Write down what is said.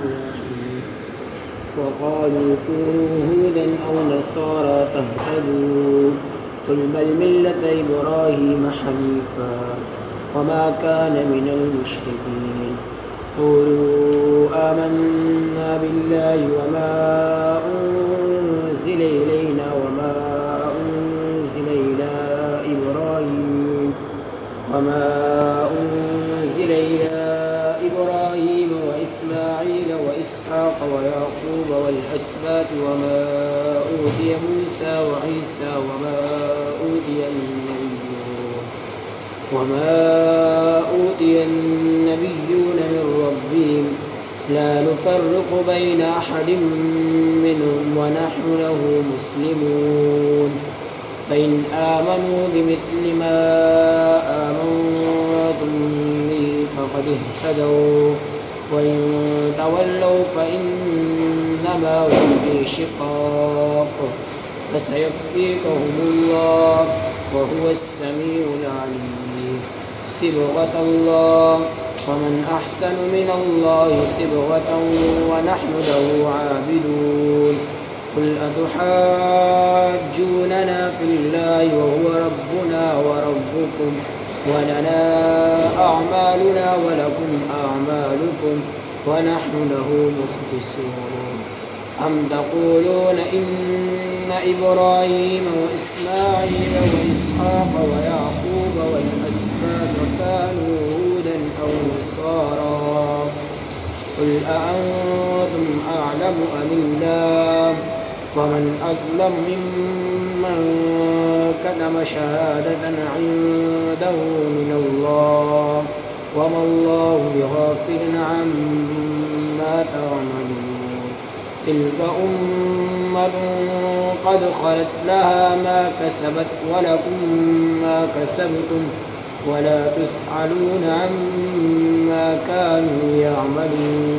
الرحيم وقالوا كونوا هودا أو نصارى تهتدوا قل بل ملة إبراهيم حنيفا وما كان من المشركين قولوا آمنا بالله وما أنزل إلينا وما أنزل إلى إبراهيم وإسماعيل وإسحاق ويعقوب والأسباط وما موسى وعيسى وما أوتي النبيون من ربهم لا نفرق بين أحد منهم ونحن له مسلمون فإن آمنوا بمثل ما آمنتم به فقد اهتدوا وإن تولوا فإنما هم في شقاق فسيكفيكهم الله وهو السميع العليم صبغة الله ومن أحسن من الله صبغة ونحن له عابدون قل أتحاجوننا في الله وهو ربنا وربكم ولنا أعمالنا ولكم أعمالكم ونحن له مخلصون أم تقولون إن إبراهيم وإسماعيل وإسحاق ويعقوب والأسباط كانوا هودا أو نصارى قل أأنتم أعلم أم الله ومن أظلم ممن كتم شهادة عنده من الله وما الله بغافل عما تعملون تلك أمة قد خلت لها ما كسبت ولكم ما كسبتم ولا تسألون عما كانوا يعملون